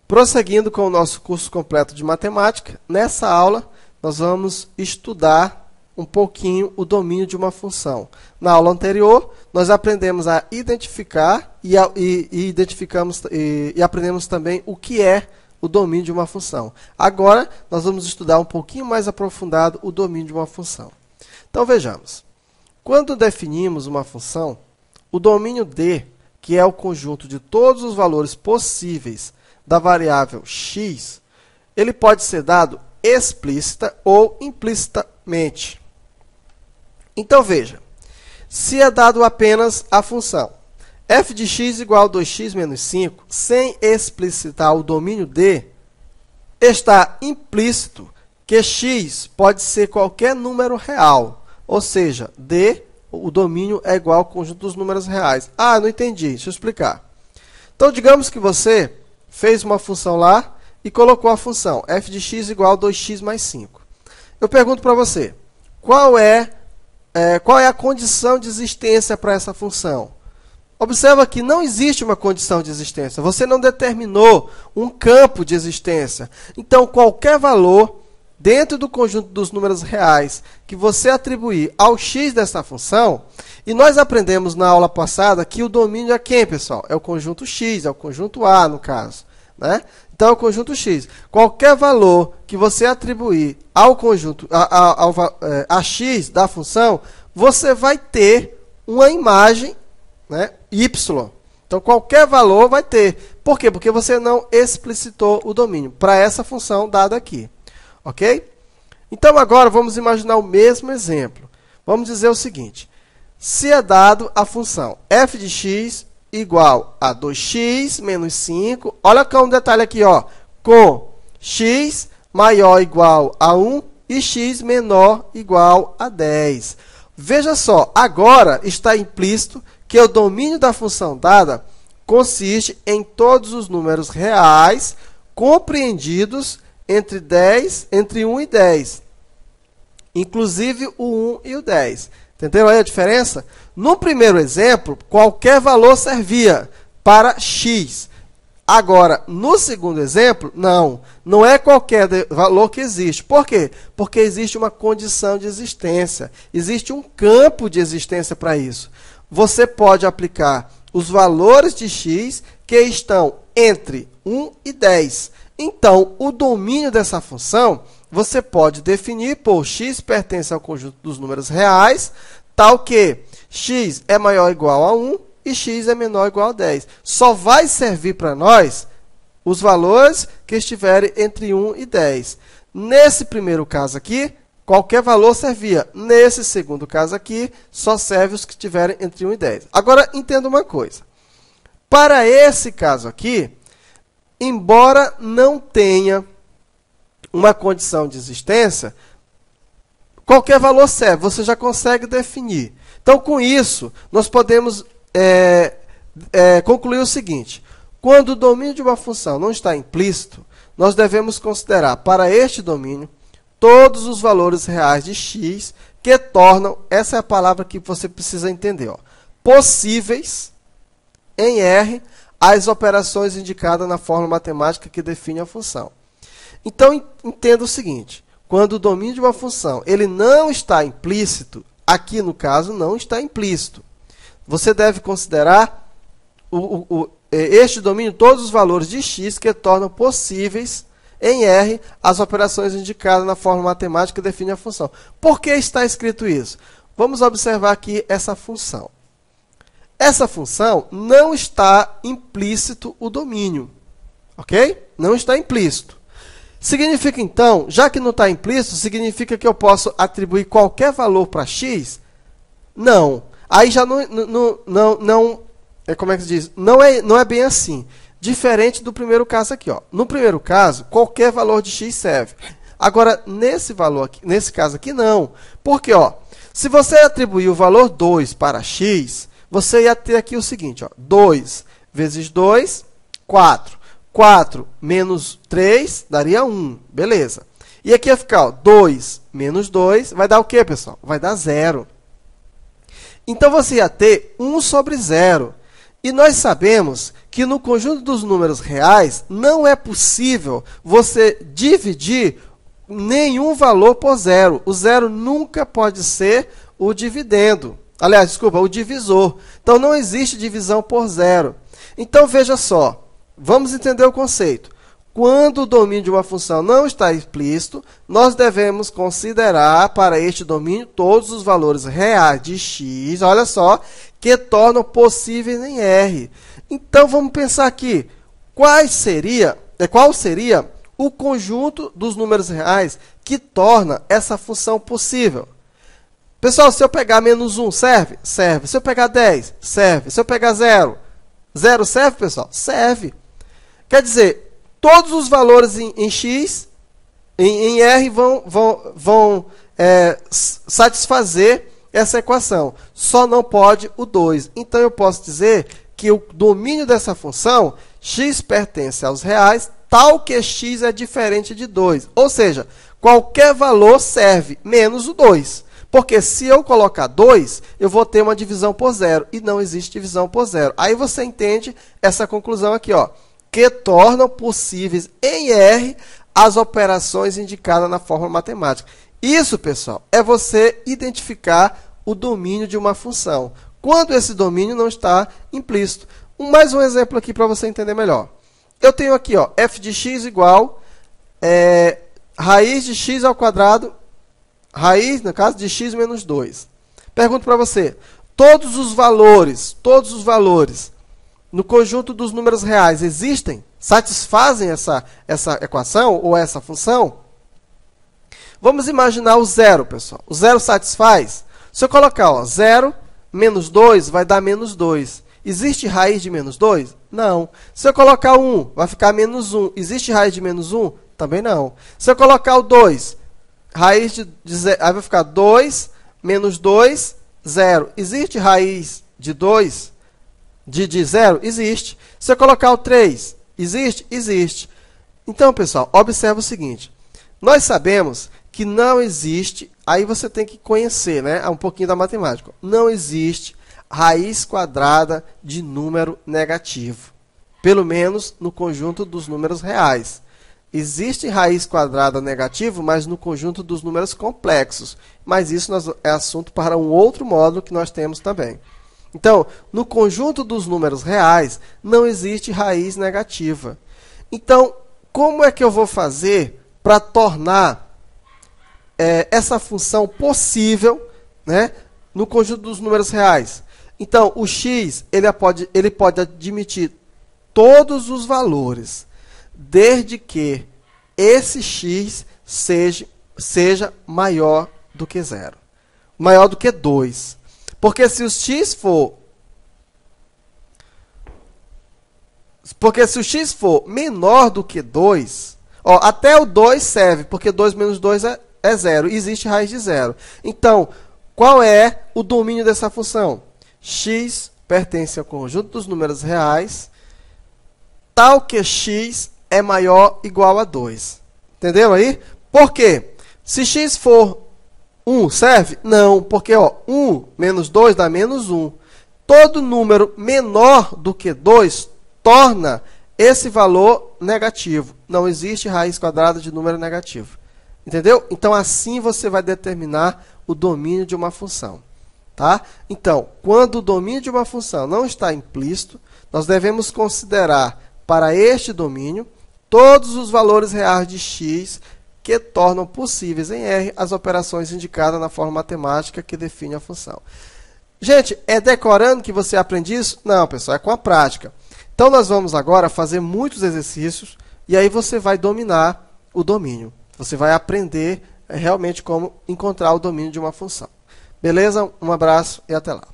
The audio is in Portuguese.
Prosseguindo com o nosso curso completo de matemática, nessa aula nós vamos estudar um pouquinho o domínio de uma função. Na aula anterior, nós aprendemos a identificar e aprendemos também o que é o domínio de uma função. Agora, nós vamos estudar um pouquinho mais aprofundado o domínio de uma função. Então, vejamos. Quando definimos uma função, o domínio D, que é o conjunto de todos os valores possíveis da variável x, ele pode ser dado explícita ou implicitamente. Então, veja, se é dado apenas a função f de x igual a 2x menos 5, sem explicitar o domínio D, está implícito que x pode ser qualquer número real, ou seja, D, o domínio é igual ao conjunto dos números reais. Ah, não entendi, deixa eu explicar. Então, digamos que você fez uma função lá e colocou a função f de x igual a 2x mais 5. Eu pergunto para você, qual é a condição de existência para essa função? Observa que não existe uma condição de existência. Você não determinou um campo de existência. Então, qualquer valor dentro do conjunto dos números reais que você atribuir ao x dessa função, e nós aprendemos na aula passada que o domínio é quem, pessoal? É o conjunto x, é o conjunto A, no caso, né? Então, é o conjunto x. Qualquer valor que você atribuir ao conjunto, a x da função, você vai ter uma imagem, né, y. Então, qualquer valor vai ter. Por quê? Porque você não explicitou o domínio para essa função dada aqui. Ok? Então, agora, vamos imaginar o mesmo exemplo. Vamos dizer o seguinte. Se é dado a função f de x igual a 2x menos 5, olha cá um detalhe aqui, ó, com x maior ou igual a 1 e x menor ou igual a 10. Veja só, agora está implícito que o domínio da função dada consiste em todos os números reais compreendidos entre 1 e 10, inclusive o 1 e o 10. Entenderam aí a diferença? No primeiro exemplo, qualquer valor servia para x. Agora, no segundo exemplo, não é qualquer valor que existe. Por quê? Porque existe uma condição de existência, existe um campo de existência para isso. Você pode aplicar os valores de x que estão entre 1 e 10. Então, o domínio dessa função, você pode definir por x pertence ao conjunto dos números reais, tal que x é maior ou igual a 1 e x é menor ou igual a 10. Só vai servir para nós os valores que estiverem entre 1 e 10. Nesse primeiro caso aqui, qualquer valor servia. Nesse segundo caso aqui, só serve os que estiverem entre 1 e 10. Agora, entenda uma coisa. Para esse caso aqui, embora não tenha uma condição de existência, qualquer valor serve, você já consegue definir. Então, com isso, nós podemos concluir o seguinte. Quando o domínio de uma função não está implícito, nós devemos considerar para este domínio todos os valores reais de x que tornam, essa é a palavra que você precisa entender, ó, possíveis em R as operações indicadas na fórmula matemática que define a função. Então, entenda o seguinte, quando o domínio de uma função ele não está implícito, aqui no caso não está implícito, você deve considerar este domínio todos os valores de x que tornam possíveis em R as operações indicadas na fórmula matemática que define a função. Por que está escrito isso? Vamos observar aqui essa função. Essa função não está implícito o domínio, ok? Não está implícito. Significa, então, já que não está implícito, significa que eu posso atribuir qualquer valor para x? Não. Aí já como é que se diz? Não é bem assim. Diferente do primeiro caso aqui, ó. No primeiro caso, qualquer valor de x serve. Agora, nesse caso aqui, não. Porque, ó, se você atribuir o valor 2 para x, você ia ter aqui o seguinte, ó, 2 vezes 2, 4. 4 menos 3 daria 1. Beleza. E aqui ia ficar, ó, 2 menos 2 vai dar o quê, pessoal? Vai dar 0. Então, você ia ter 1 sobre 0. E nós sabemos que no conjunto dos números reais não é possível você dividir nenhum valor por zero. O zero nunca pode ser o dividendo. Aliás, desculpa, o divisor. Então não existe divisão por zero. Então veja só, vamos entender o conceito. Quando o domínio de uma função não está explícito, nós devemos considerar para este domínio todos os valores reais de x, olha só, que tornam possíveis em R. Então vamos pensar aqui, qual seria o conjunto dos números reais que torna essa função possível? Pessoal, se eu pegar menos 1, serve? Serve. Se eu pegar 10, serve. Se eu pegar 0, 0 serve, pessoal? Serve. Quer dizer, todos os valores em x, em R, vão satisfazer essa equação. Só não pode o 2. Então, eu posso dizer que o domínio dessa função, x pertence aos reais, tal que x é diferente de 2. Ou seja, qualquer valor serve, menos o 2. Porque se eu colocar 2, eu vou ter uma divisão por zero. E não existe divisão por zero. Aí você entende essa conclusão aqui, ó, que tornam possíveis em R as operações indicadas na fórmula matemática. Isso, pessoal, é você identificar o domínio de uma função, quando esse domínio não está implícito. Mais um exemplo aqui para você entender melhor. Eu tenho aqui, ó, f de x igual raiz de x ao quadrado, raiz, no caso, de x menos 2. Pergunto para você, todos os valores no conjunto dos números reais existem? Satisfazem essa equação ou essa função? Vamos imaginar o zero, pessoal. O zero satisfaz? Se eu colocar, ó, 0 menos 2, vai dar menos 2. Existe raiz de menos 2? Não. Se eu colocar 1, vai ficar menos 1. Existe raiz de menos 1? Também não. Se eu colocar o 2, raiz de 0, aí vai ficar 2 menos 2, 0. Existe raiz de 2? De 0? Existe. Se eu colocar o 3, existe? Existe. Então, pessoal, observa o seguinte. Nós sabemos que não existe, aí você tem que conhecer, né, um pouquinho da matemática. Não existe raiz quadrada de número negativo. Pelo menos no conjunto dos números reais. Existe raiz quadrada negativo, mas no conjunto dos números complexos. Mas isso é assunto para um outro módulo que nós temos também. Então, no conjunto dos números reais, não existe raiz negativa. Então, como é que eu vou fazer para tornar essa função possível, né, no conjunto dos números reais? Então, o x ele pode admitir todos os valores, desde que esse x seja maior do que 0, maior do que 2. Porque se o x for menor do que 2, ó, até o 2 serve, porque 2 menos 2 é 0, existe raiz de 0. Então, qual é o domínio dessa função? X pertence ao conjunto dos números reais, tal que x é maior ou igual a 2. Entendeu aí? Por quê? Se x for 1, serve? Não, porque ó, 1 menos 2 dá menos 1. Todo número menor do que 2 torna esse valor negativo. Não existe raiz quadrada de número negativo. Entendeu? Então, assim você vai determinar o domínio de uma função. Tá? Então, quando o domínio de uma função não está implícito, nós devemos considerar para este domínio todos os valores reais de x que tornam possíveis em R as operações indicadas na fórmula matemática que define a função. Gente, é decorando que você aprende isso? Não, pessoal, é com a prática. Então, nós vamos agora fazer muitos exercícios e aí você vai dominar o domínio. Você vai aprender realmente como encontrar o domínio de uma função. Beleza? Um abraço e até lá.